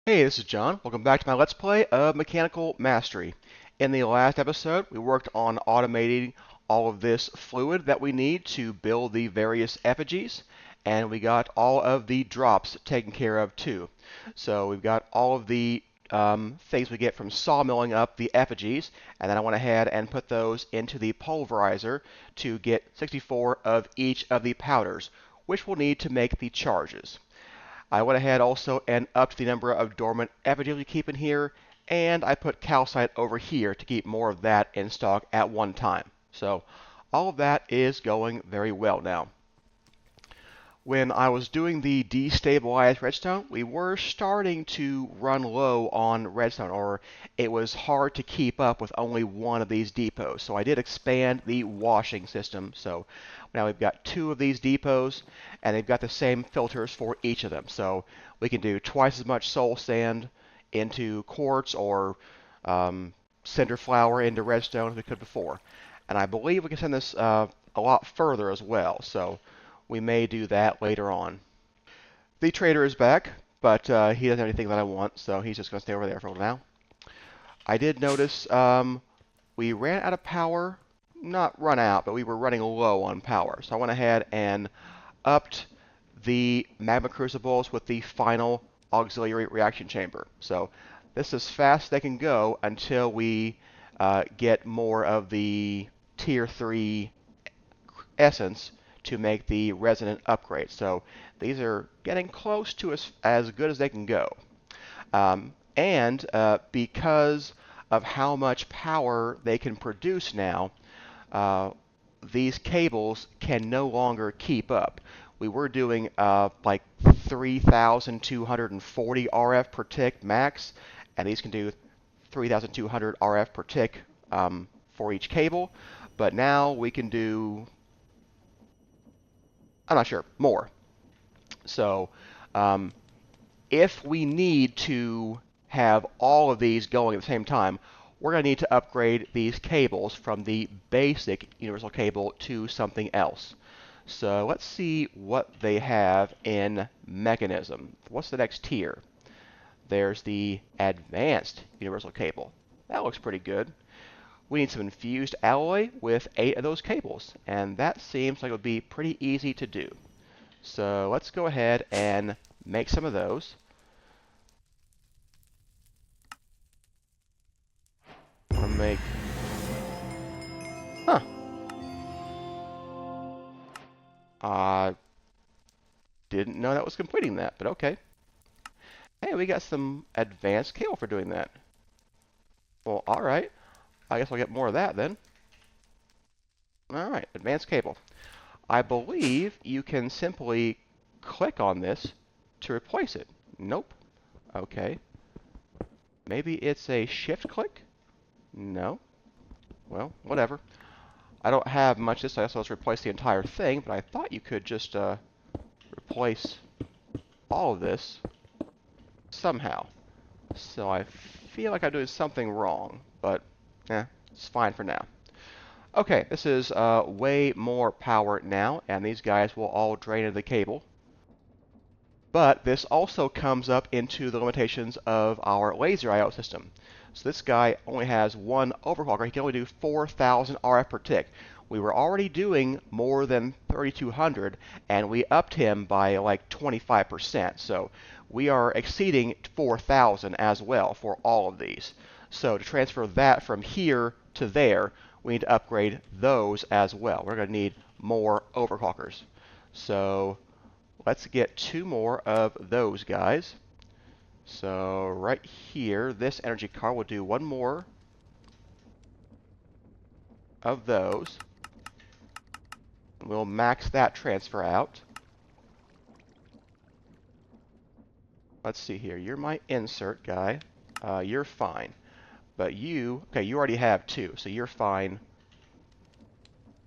Hey, this is John. Welcome back to my Let's Play of Mechanical Mastery. In the last episode, we worked on automating all of this fluid that we need to build the various effigies, and we got all of the drops taken care of too. So we've got all of the things we get from sawmilling up the effigies, and then I went ahead and put those into the pulverizer to get 64 of each of the powders, which we'll need to make the charges. I went ahead also and upped the number of dormant effigies we keep in here, and I put calcite over here to keep more of that in stock at one time. So all of that is going very well now. When I was doing the destabilized redstone, we were starting to run low on redstone, or it was hard to keep up with only one of these depots. So I did expand the washing system. So now we've got two of these depots, and they've got the same filters for each of them. So we can do twice as much soul sand into quartz or cinder flour into redstone as we could before. And I believe we can send this a lot further as well. So we may do that later on. The trader is back, but he doesn't have anything that I want, so he's just going to stay over there for now. I did notice we ran out of power. Not run out, but we were running low on power. So I went ahead and upped the magma crucibles with the final auxiliary reaction chamber. So this is as fast as they can go until we get more of the tier 3 essence to make the resonant upgrade. So these are getting close to as good as they can go. And because of how much power they can produce now, these cables can no longer keep up. We were doing like 3,240 RF per tick max, and these can do 3,200 RF per tick for each cable. But now we can do, I'm not sure, more. So if we need to have all of these going at the same time, we're going to need to upgrade these cables from the basic universal cable to something else. So let's see what they have in mechanism. What's the next tier? There's the advanced universal cable. That looks pretty good. We need some infused alloy with 8 of those cables, and that seems like it would be pretty easy to do. So let's go ahead and make some of those. I'm gonna make, huh, I didn't know that was completing that, but okay. Hey, we got some advanced cable for doing that. Well, alright. I guess I'll get more of that then. Alright, advanced cable. I believe you can simply click on this to replace it. Nope. Okay. Maybe it's a shift click? No. Well, whatever. I don't have much this, so let's replace the entire thing, but I thought you could just replace all of this somehow. So I feel like I'm doing something wrong, but it's fine for now. Okay, this is way more power now, and these guys will all drain into the cable. But this also comes up into the limitations of our laser I/O system. So this guy only has one overclocker. He can only do 4,000 RF per tick. We were already doing more than 3,200, and we upped him by like 25%. So we are exceeding 4,000 as well for all of these. So to transfer that from here to there, we need to upgrade those as well. We're going to need more overclockers. So let's get 2 more of those guys. So right here, this energy card will do 1 more of those. We'll max that transfer out. Let's see here. You're my insert guy. You're fine. But you, okay, you already have 2, so you're fine.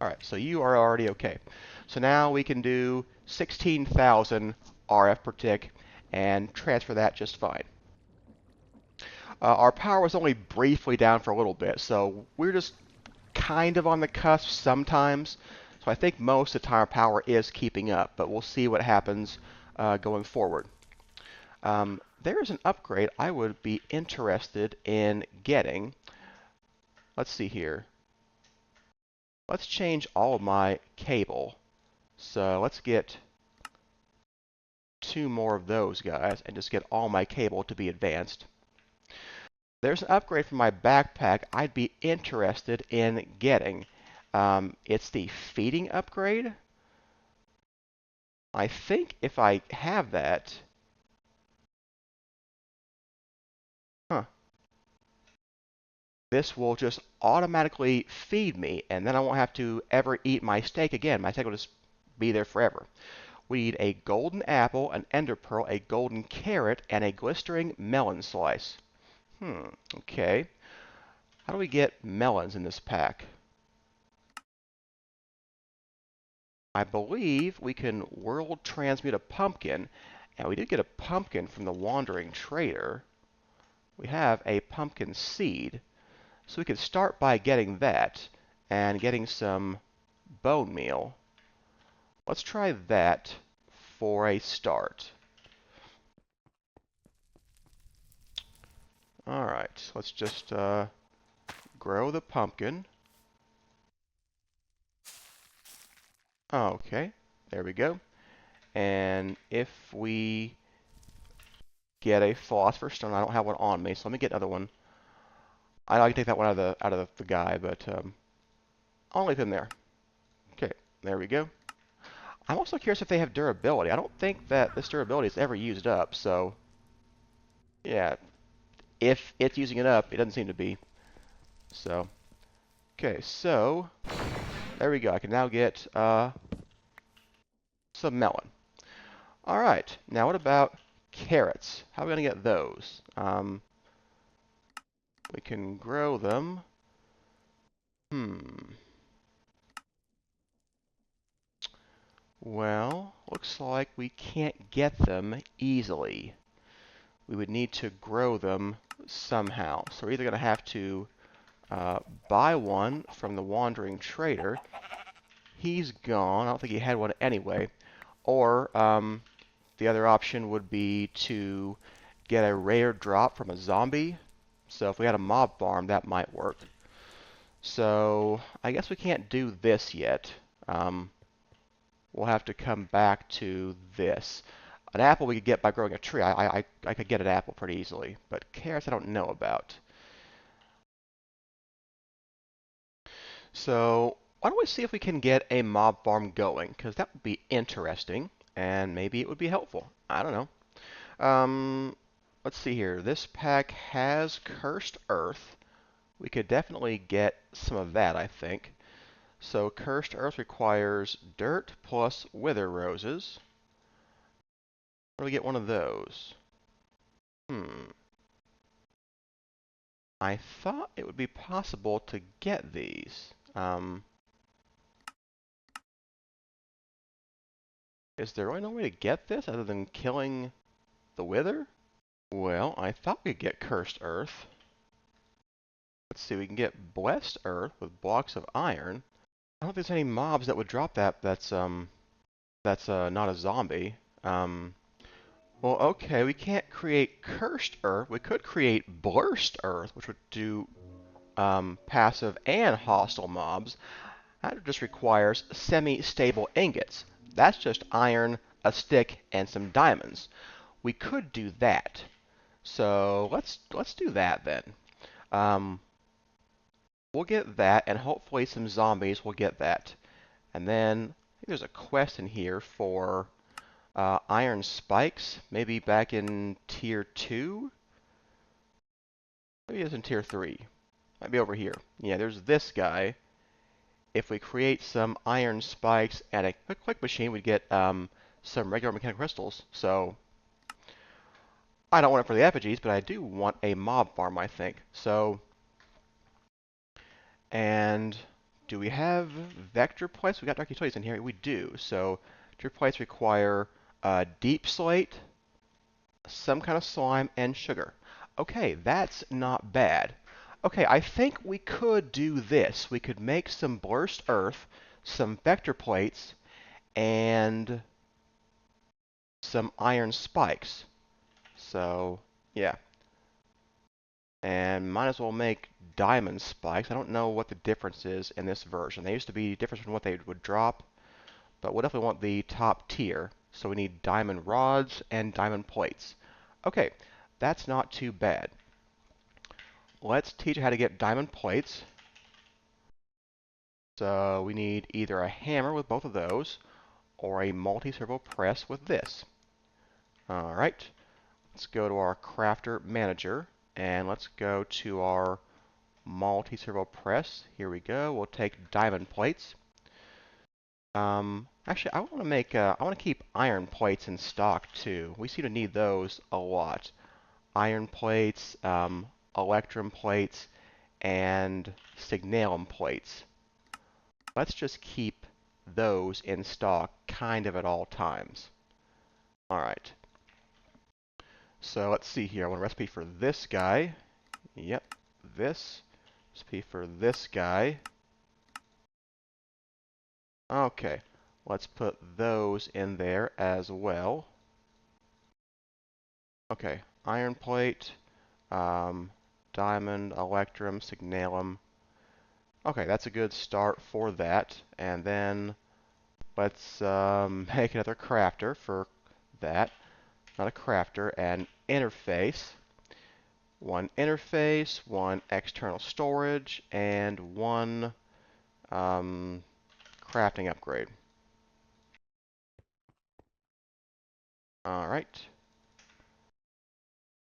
Alright, so you are already okay. So now we can do 16,000 RF per tick and transfer that just fine. Our power was only briefly down for a little bit, so we're just kind of on the cusp sometimes. So I think most of the time our power is keeping up, but we'll see what happens going forward. there's an upgrade I would be interested in getting. Let's see here. Let's change all of my cable. So let's get 2 more of those guys and just get all my cable to be advanced. There's an upgrade for my backpack I'd be interested in getting. It's the feeding upgrade. I think if I have that, huh, this will just automatically feed me, and then I won't have to ever eat my steak again. My steak will just be there forever. We need a golden apple, an ender pearl, a golden carrot, and a glistering melon slice. Okay. How do we get melons in this pack? I believe we can world transmute a pumpkin, and we did get a pumpkin from the wandering trader. We have a pumpkin seed, so we could start by getting that and getting some bone meal. Let's try that for a start. Alright, let's just grow the pumpkin. Okay, there we go. And if we get a philosopher's stone, I don't have one on me, so let me get another one. I know I can take that one out of the guy, but I'll leave him there. Okay, there we go. I'm also curious if they have durability. I don't think that this durability is ever used up, so yeah, if it's using it up, it doesn't seem to be. So, okay, so there we go. I can now get some melon. All right, now what about carrots? How are we going to get those? We can grow them. Well, looks like we can't get them easily. We would need to grow them somehow. So we're either going to have to buy one from the wandering trader. He's gone. I don't think he had one anyway. Or the other option would be to get a rare drop from a zombie. So if we had a mob farm, that might work. So I guess we can't do this yet. We'll have to come back to this. An apple we could get by growing a tree. I could get an apple pretty easily. But carrots I don't know about. So why don't we see if we can get a mob farm going? Because that would be interesting. And maybe it would be helpful. I don't know. Let's see here. This pack has cursed earth. We could definitely get some of that, I think. So cursed earth requires dirt plus wither roses. Where do we get one of those? I thought it would be possible to get these. Is there really no way to get this other than killing the wither? Well, I thought we could get cursed earth. Let's see, we can get blessed earth with blocks of iron. I don't think there's any mobs that would drop that that's not a zombie. Well, okay, we can't create cursed earth. We could create blurst earth, which would do passive and hostile mobs. That just requires semi-stable ingots. That's just iron, a stick, and some diamonds. We could do that. So let's do that then. Um, we'll get that, and hopefully some zombies will get that. And then I think there's a quest in here for iron spikes, maybe back in tier 2? Maybe it's in tier 3. Might be over here. Yeah, there's this guy. If we create some iron spikes and a quick machine, we'd get some regular mechanical crystals. So I don't want it for the effigies, but I do want a mob farm, I think. So, and do we have vector plates? We got dark utilities in here. We do. So vector plates require deep slate, some kind of slime, and sugar. Okay, that's not bad. Okay, I think we could do this. We could make some blurst earth, some vector plates, and some iron spikes. So, yeah. And might as well make diamond spikes. I don't know what the difference is in this version. They used to be different from what they would drop, but we'll definitely want the top tier. So we need diamond rods and diamond plates. Okay, that's not too bad. Let's teach you how to get diamond plates. So we need either a hammer with both of those, or a multi-servo press with this. Alright, let's go to our crafter manager, and let's go to our multi-servo press. Here we go. We'll take diamond plates. Actually, I want to keep iron plates in stock too. We seem to need those a lot. Iron plates, electrum plates, and signalum plates. Let's just keep those in stock kind of at all times. Alright. So let's see here. I want a recipe for this guy. Yep, this. Recipe for this guy. Okay, let's put those in there as well. Okay, iron plate, diamond, electrum, signalum. Okay, that's a good start for that. And then let's make another crafter for that. Not a crafter, an interface. One interface, one external storage, and one crafting upgrade. Alright.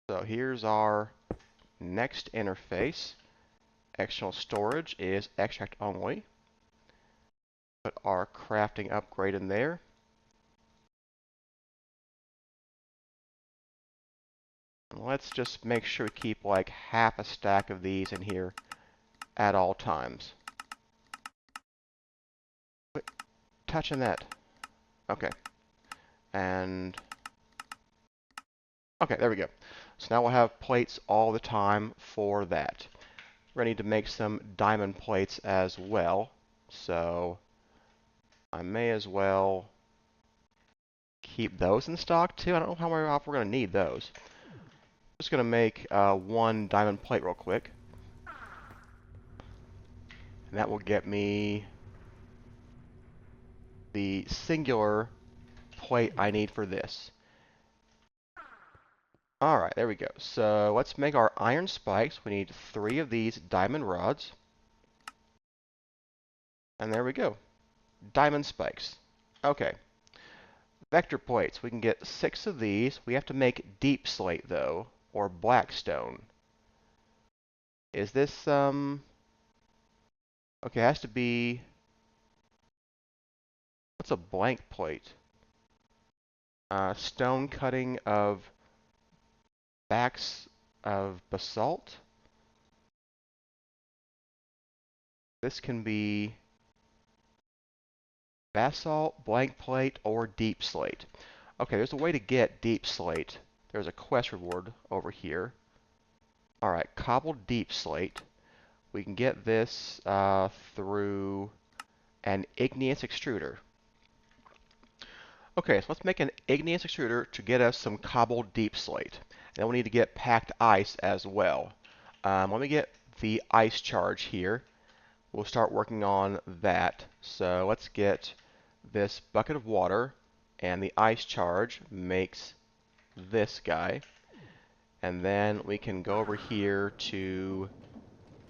So here's our next interface. External storage is extract only. Put our crafting upgrade in there. And let's just make sure we keep like half a stack of these in here at all times. Quit touching that. Okay. And okay, there we go. So now we'll have plates all the time for that. We're going to need to make some diamond plates as well. So I may as well keep those in stock too. I don't know how often we're going to need those. Just going to make one diamond plate real quick. And that will get me the singular plate I need for this. Alright, there we go. So let's make our iron spikes. We need 3 of these diamond rods. And there we go. Diamond spikes. Okay. Vector plates. We can get 6 of these. We have to make deep slate though, or blackstone. Is this okay, it has to be, what's a blank plate? Stone cutting of backs of basalt. This can be basalt, blank plate, or deep slate. Okay, there's a way to get deep slate. There's a quest reward over here. Alright, cobbled deep slate. We can get this through an igneous extruder. Okay, so let's make an igneous extruder to get us some cobbled deep slate. And then we need to get packed ice as well. Let me get the ice charge here. We'll start working on that. So let's get this bucket of water, and the ice charge makes this guy. And then we can go over here to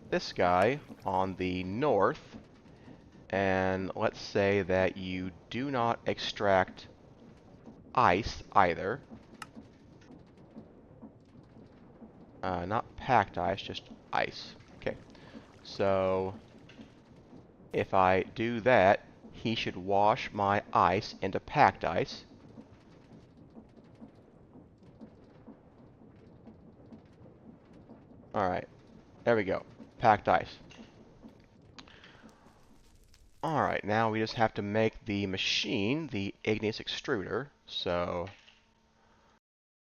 this guy on the north, and let's say that you do not extract ice either. Not packed ice, just ice. Okay, so if I do that, he should wash my ice into packed ice. Alright, there we go. Packed ice. Alright, now we just have to make the machine, the igneous extruder. So,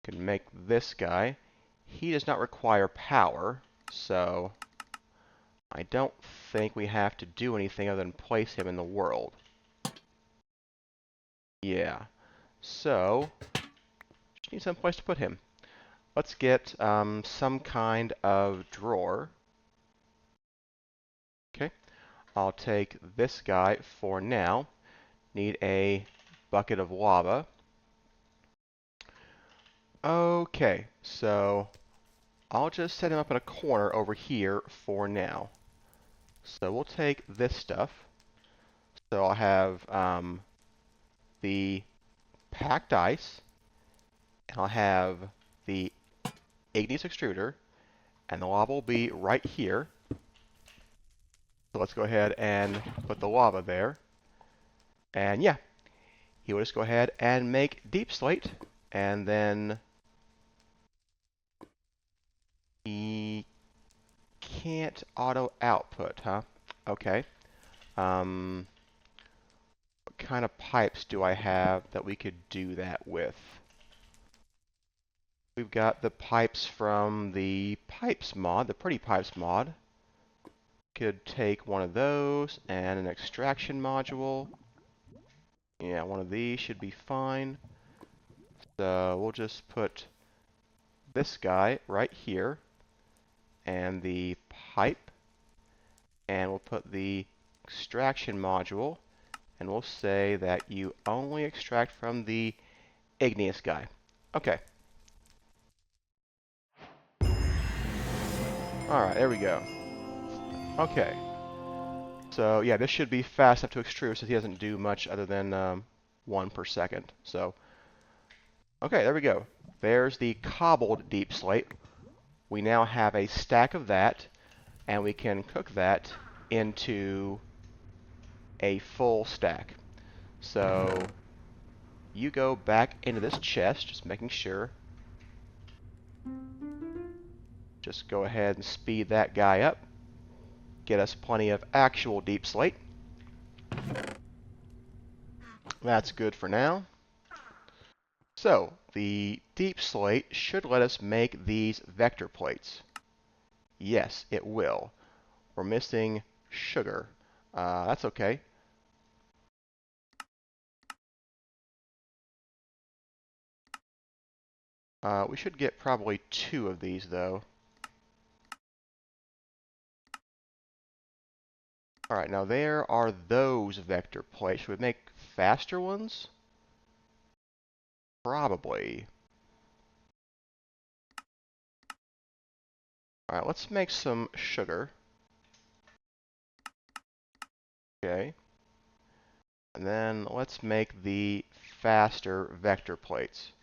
can make this guy. He does not require power, so I don't think we have to do anything other than place him in the world. Yeah. So, just need some place to put him. let's get some kind of drawer. Okay, I'll take this guy for now. Need a bucket of lava. Okay, so I'll just set him up in a corner over here for now. So we'll take this stuff. So I'll have the packed ice, and I'll have the igneous extruder, and the lava will be right here. So let's go ahead and put the lava there. And yeah, he will just go ahead and make deep slate, and then he can't auto output, huh? Okay. What kind of pipes do I have that we could do that with? We've got the pipes from the pipes mod, the pretty pipes mod. Could take one of those and an extraction module. Yeah, one of these should be fine. So we'll just put this guy right here and the pipe, and we'll put the extraction module, and we'll say that you only extract from the igneous guy. Okay. Alright, there we go. Okay. So yeah, this should be fast enough to extrude since he doesn't do much other than 1 per second. So, okay, there we go. There's the cobbled deep slate. We now have a stack of that, and we can cook that into a full stack. So you go back into this chest, just making sure. Just go ahead and speed that guy up. Get us plenty of actual deep slate. That's good for now. So the deep slate should let us make these vector plates. Yes, it will. We're missing sugar. That's okay. We should get probably 2 of these, though. Alright, now there are those vector plates. Should we make faster ones? Probably. Alright, let's make some sugar. Okay. And then let's make the faster vector plates.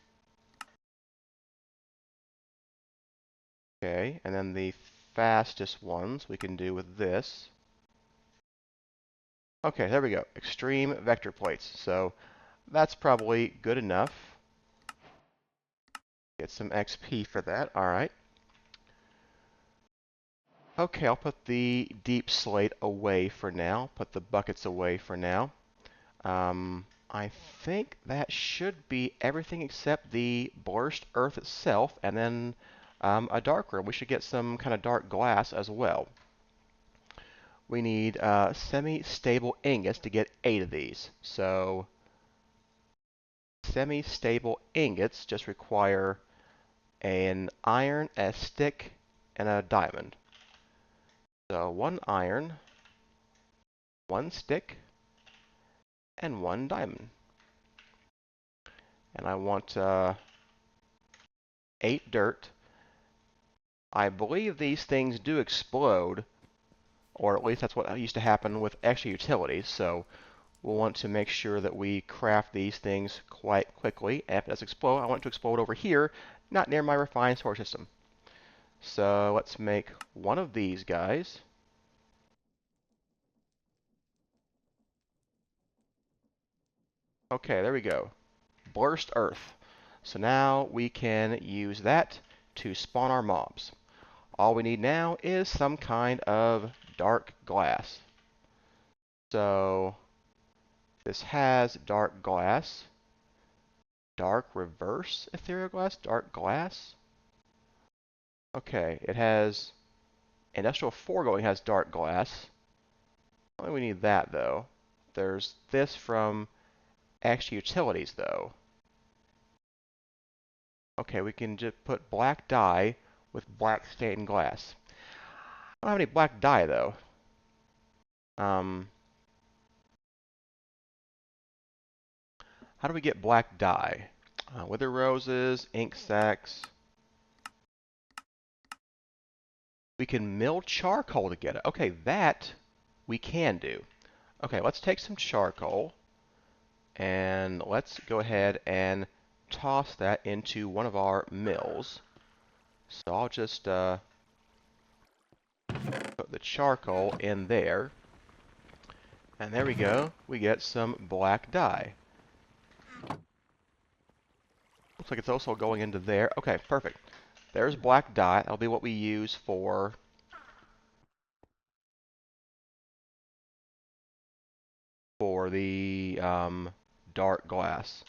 Okay, and then the fastest ones we can do with this. Okay, there we go. Extreme vector plates. So that's probably good enough. Get some XP for that. Alright. Okay, I'll put the deep slate away for now. Put the buckets away for now. I think that should be everything except the burst earth itself, and then a dark room. We should get some kind of dark glass as well. We need semi-stable ingots to get 8 of these. So semi-stable ingots just require an iron, a stick, and a diamond. So 1 iron, 1 stick, and 1 diamond. And I want 8 dirt. I believe these things do explode, or at least that's what used to happen with extra utilities, so we'll want to make sure that we craft these things quite quickly. And if it does explode, I want it to explode over here, not near my refined storage system. So let's make 1 of these guys. Okay, there we go. Burst Earth. So now we can use that to spawn our mobs. All we need now is some kind of dark glass. So this has dark glass, dark reverse ethereal glass, dark glass. Okay, it has industrial foregoing has dark glass. Only we need that though. There's this from extra utilities though. Okay, we can just put black dye with black stained glass. I don't have any black dye though. Um, how do we get black dye? Wither roses, ink sacs. We can mill charcoal to get it. Okay, that we can do. Okay, let's take some charcoal and let's go ahead and toss that into one of our mills. So I'll just put the charcoal in there. And there we go. We get some black dye. Looks like it's also going into there. Okay, perfect. There's black dye. That'll be what we use for the dark glass.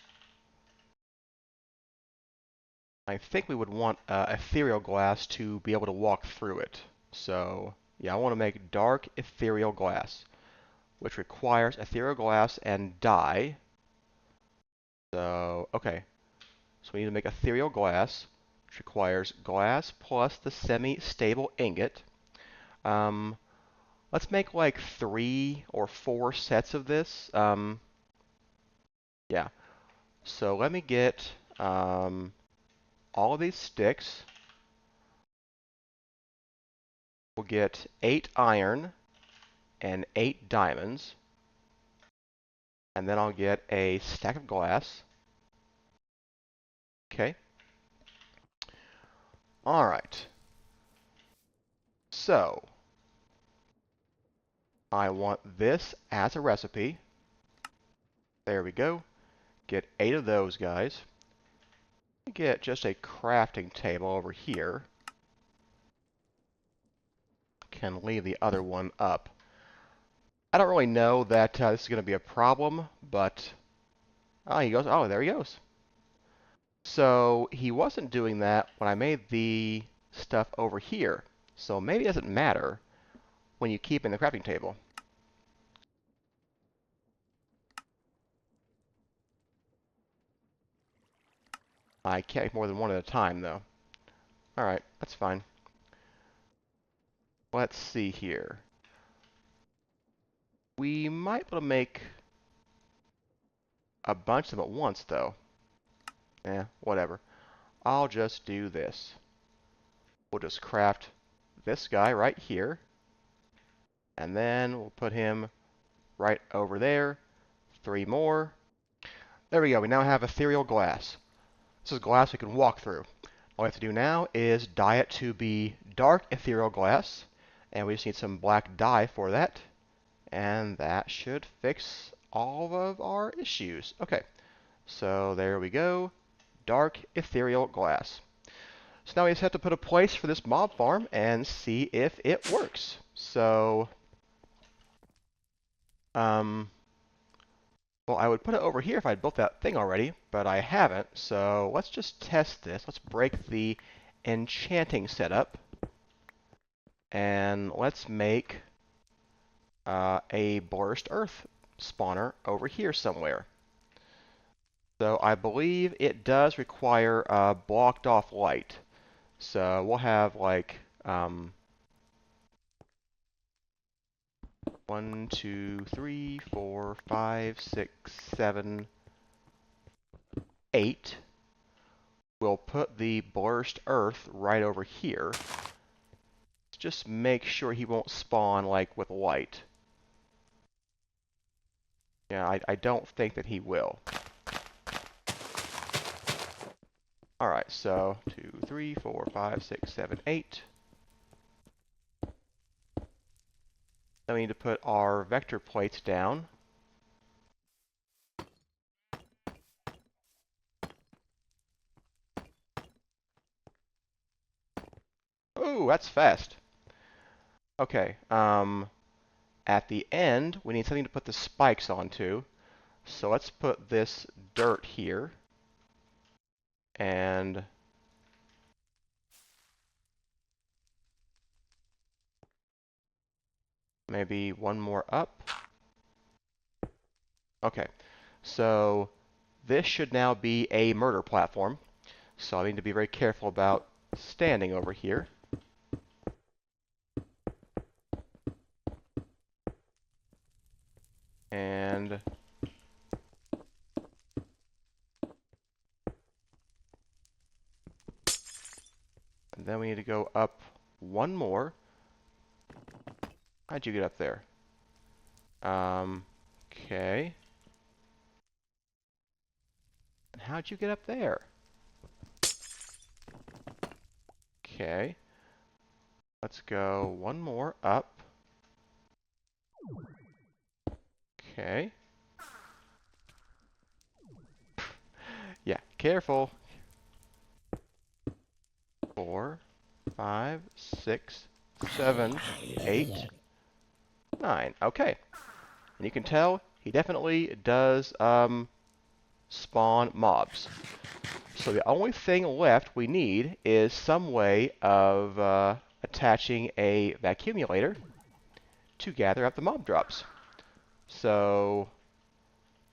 I think we would want ethereal glass to be able to walk through it. So, yeah, I want to make dark ethereal glass, which requires ethereal glass and dye. So, okay. So we need to make ethereal glass, which requires glass plus the semi-stable ingot. Um, let's make like 3 or 4 sets of this. Yeah. So let me get all of these sticks. We'll get 8 iron and 8 diamonds. And then I'll get a stack of glass. Okay. Alright. So, I want this as a recipe. There we go. Get 8 of those guys. Get just a crafting table over here. Can leave the other one up. I don't really know that this is going to be a problem, but... Oh, he goes. Oh, there he goes. So he wasn't doing that when I made the stuff over here. So maybe it doesn't matter when you keep in the crafting table. I can't make more than one at a time, though. Alright, that's fine. Let's see here. We might be able to make a bunch of them at once, though. Whatever. I'll just do this. We'll just craft this guy right here. And then we'll put him right over there. 3 more. There we go. We now have ethereal glass. This is glass we can walk through. All we have to do now is dye it to be dark ethereal glass. And we just need some black dye for that. And that should fix all of our issues. Okay, so there we go. Dark ethereal glass. So now we just have to put a place for this mob farm and see if it works. So, well, I would put it over here if I'd built that thing already, but I haven't. So let's just test this. Let's break the enchanting setup. And let's make a burst earth spawner over here somewhere. So I believe it does require blocked off light. So we'll have like 1, 2, 3, 4, 5, 6, 7, 8. We'll put the burst earth right over here. Just make sure he won't spawn like with light. Yeah, I don't think that he will. Alright, so 2, 3, 4, 5, 6, 7, 8. Then we need to put our vector plates down. Ooh, that's fast. Okay, at the end, we need something to put the spikes onto. So let's put this dirt here. And maybe one more up. Okay, so this should now be a murder platform. So I need to be very careful about standing over here. And then we need to go up one more. How'd you get up there? Okay. And how'd you get up there? Okay. Let's go one more up. Okay. Yeah, careful. 4, 5, 6, 7, 8, 9. Okay. And you can tell he definitely does spawn mobs. So the only thing left we need is some way of attaching a vacuumulator to gather up the mob drops. So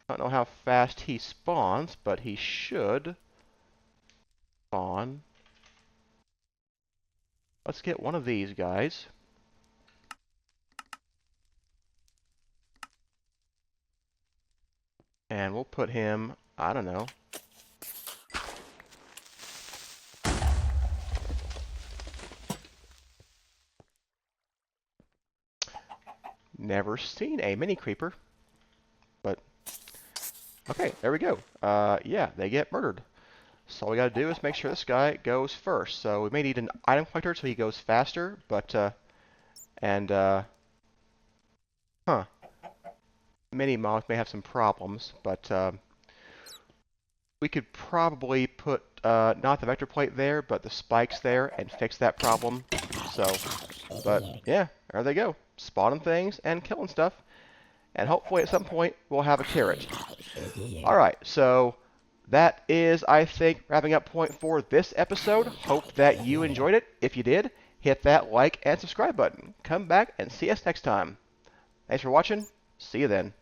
I don't know how fast he spawns, but he should spawn. Let's get one of these guys. And we'll put him, I don't know. Never seen a mini creeper. But, okay, there we go. Yeah, they get murdered. So all we gotta do is make sure this guy goes first. So we may need an item collector so he goes faster, but, mini mobs may have some problems, but, we could probably put, not the vector plate there, but the spikes there and fix that problem. So, but, yeah, there they go. Spawning things and killing stuff. And hopefully at some point we'll have a carrot. Alright, so that is, I think, wrapping up point for this episode. Hope that you enjoyed it. If you did, hit that like and subscribe button. Come back and see us next time. Thanks for watching. See you then.